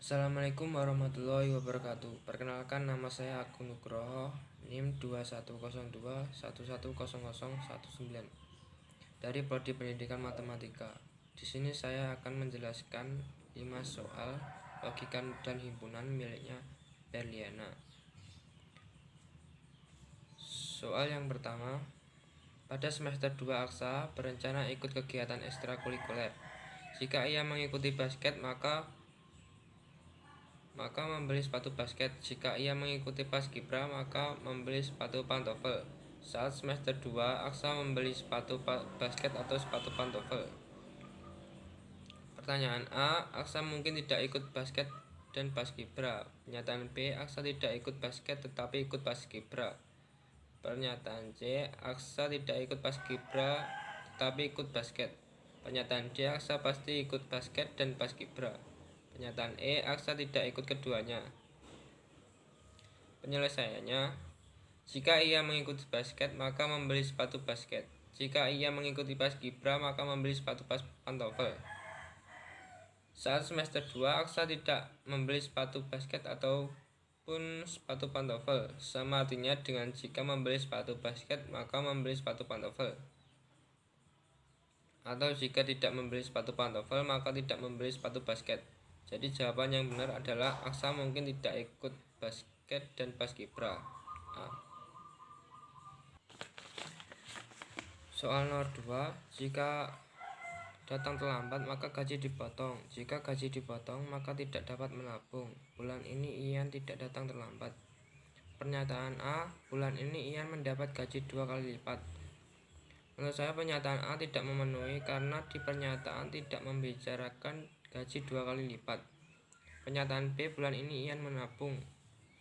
Assalamualaikum warahmatullahi wabarakatuh. Perkenalkan, nama saya Agung Nugroho, NIM 2102110019 dari Prodi Pendidikan Matematika. Di sini saya akan menjelaskan 5 soal logika dan himpunan miliknya Berliana. Soal yang pertama, pada semester 2 Aksa berencana ikut kegiatan ekstrakurikuler. Jika ia mengikuti basket, maka membeli sepatu basket. Jika ia mengikuti paskibra, maka membeli sepatu pantofel. Saat semester 2, Aksa membeli sepatu basket atau sepatu pantofel. Pertanyaan A, Aksa mungkin tidak ikut basket dan paskibra. Pernyataan B, Aksa tidak ikut basket tetapi ikut paskibra. Pernyataan C, Aksa tidak ikut paskibra tetapi ikut basket. Pernyataan D, Aksa pasti ikut basket dan paskibra. Pernyataan E, Aksa tidak ikut keduanya. Penyelesaiannya, jika ia mengikuti basket, maka membeli sepatu basket. Jika ia mengikuti paskibra, maka membeli sepatu pantofel. Saat semester 2, Aksa tidak membeli sepatu basket ataupun sepatu pantofel. Sama artinya dengan jika membeli sepatu basket, maka membeli sepatu pantofel. Atau jika tidak membeli sepatu pantofel, maka tidak membeli sepatu basket. Jadi jawaban yang benar adalah Aksa mungkin tidak ikut basket dan paskibra. Soal nomor 2, jika datang terlambat maka gaji dipotong. Jika gaji dipotong maka tidak dapat menabung. Bulan ini Ian tidak datang terlambat. Pernyataan A, bulan ini Ian mendapat gaji 2 kali lipat. Menurut saya pernyataan A tidak memenuhi karena di pernyataan tidak membicarakan gaji 2 kali lipat. Pernyataan B, bulan ini Ian menabung.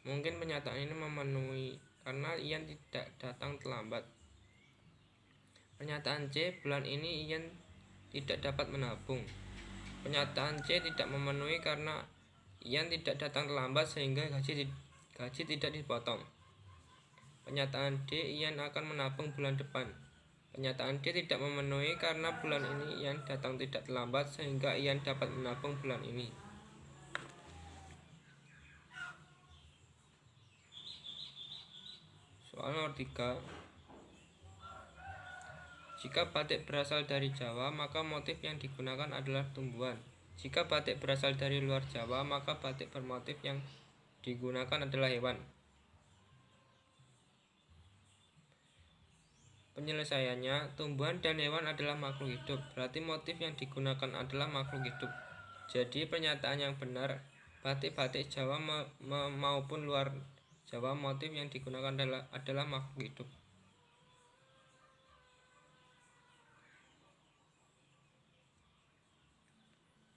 Mungkin pernyataan ini memenuhi karena Ian tidak datang terlambat. Pernyataan C, bulan ini Ian tidak dapat menabung. Pernyataan C tidak memenuhi karena Ian tidak datang terlambat sehingga gaji tidak dipotong. Pernyataan D, Ian akan menabung bulan depan. Pernyataan D tidak memenuhi karena bulan ini Ian datang tidak terlambat sehingga Ian dapat menabung bulan ini. Soal nomor 3, jika batik berasal dari Jawa, maka motif yang digunakan adalah tumbuhan. Jika batik berasal dari luar Jawa, maka batik bermotif yang digunakan adalah hewan. Penyelesaiannya, tumbuhan dan hewan adalah makhluk hidup, berarti motif yang digunakan adalah makhluk hidup. Jadi pernyataan yang benar, batik-batik Jawa maupun luar Jawa, motif yang digunakan adalah makhluk hidup.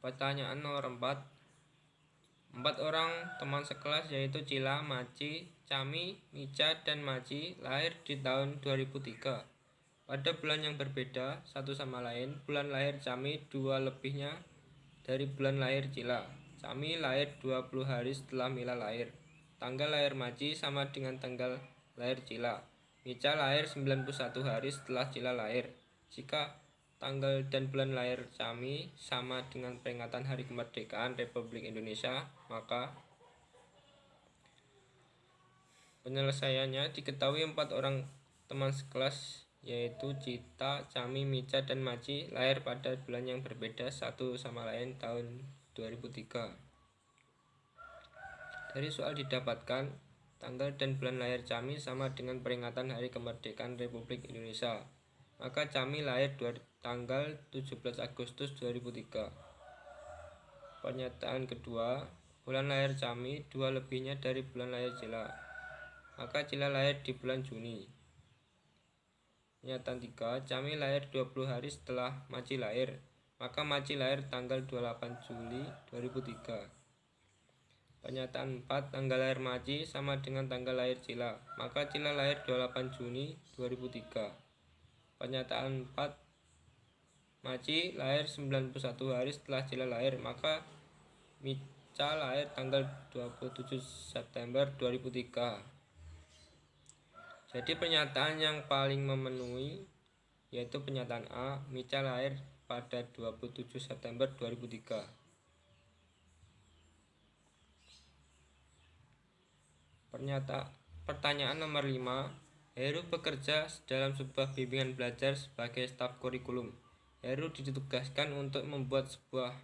Pertanyaan nomor 4, 4 orang teman sekelas yaitu Cila, Maci, Cami, Mica, dan Maci lahir di tahun 2003 pada bulan yang berbeda satu sama lain. Bulan lahir Cami 2 lebihnya dari bulan lahir Cila. Cami lahir 20 hari setelah Mila lahir. Tanggal lahir Maci sama dengan tanggal lahir Cila. Mica lahir 91 hari setelah Cila lahir. Jika tanggal dan bulan lahir Cami sama dengan peringatan Hari Kemerdekaan Republik Indonesia, maka penyelesaiannya diketahui 4 orang teman sekelas yaitu Cita, Cami, Mica, dan Maci lahir pada bulan yang berbeda satu sama lain tahun 2003. Dari soal didapatkan tanggal dan bulan lahir Cami sama dengan peringatan Hari Kemerdekaan Republik Indonesia. Maka Cami lahir tanggal 17 Agustus 2003. Pernyataan kedua, bulan lahir Cami 2 lebihnya dari bulan lahir Cila. Maka Cila lahir di bulan Juni. Pernyataan 3, Cami lahir 20 hari setelah Maci lahir. Maka Maci lahir tanggal 28 Juli 2003. Pernyataan 4, tanggal lahir Maci sama dengan tanggal lahir Cila. Maka Cila lahir 28 Juni 2003. Pernyataan 4, Maci lahir 91 hari setelah Cila lahir. Maka Mica lahir tanggal 27 September 2003. Jadi pernyataan yang paling memenuhi yaitu pernyataan A, Mica lahir pada 27 September 2003. Pertanyaan nomor 5. Heru bekerja dalam sebuah bimbingan belajar sebagai staf kurikulum. Heru ditugaskan untuk membuat 10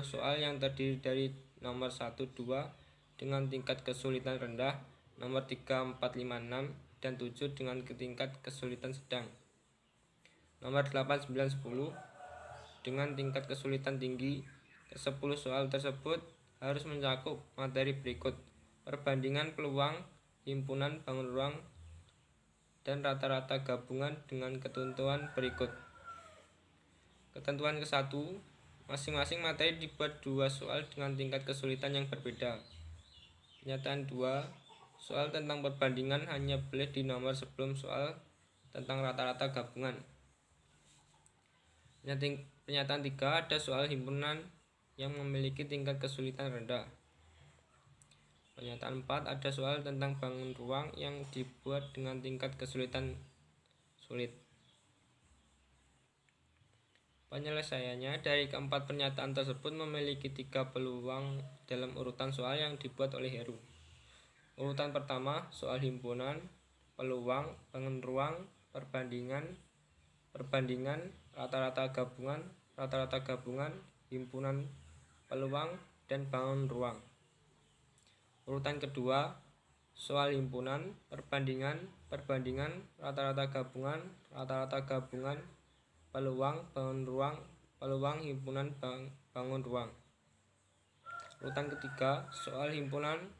soal yang terdiri dari nomor 1, 2 dengan tingkat kesulitan rendah, nomor 3, 4, 5, 6, dan 7 dengan tingkat kesulitan sedang. Nomor 8, 9, 10 dengan tingkat kesulitan tinggi. Ke-10 soal tersebut harus mencakup materi berikut: perbandingan peluang, himpunan, bangun ruang, dan rata-rata gabungan dengan ketentuan berikut. Ketentuan ke-1, masing-masing materi dibuat 2 soal dengan tingkat kesulitan yang berbeda. Pernyataan 2, soal tentang perbandingan hanya boleh di nomor sebelum soal tentang rata-rata gabungan. Pernyataan 3, ada soal himpunan yang memiliki tingkat kesulitan rendah. Pernyataan 4, ada soal tentang bangun ruang yang dibuat dengan tingkat kesulitan sulit. Penyelesaiannya dari keempat pernyataan tersebut memiliki 3 peluang dalam urutan soal yang dibuat oleh Heru. Urutan pertama, soal himpunan, peluang, bangun ruang, perbandingan, rata-rata gabungan, himpunan, peluang, dan bangun ruang. Urutan kedua, soal himpunan, perbandingan, rata-rata gabungan, peluang, bangun ruang, peluang, himpunan, bangun ruang. Urutan ketiga, soal himpunan,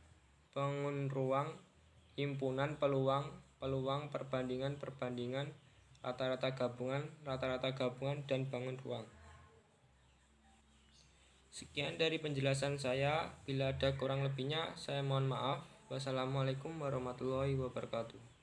bangun ruang, himpunan, peluang, perbandingan, rata-rata gabungan, dan bangun ruang. Sekian dari penjelasan saya. Bila ada kurang lebihnya, saya mohon maaf. Wassalamualaikum warahmatullahi wabarakatuh.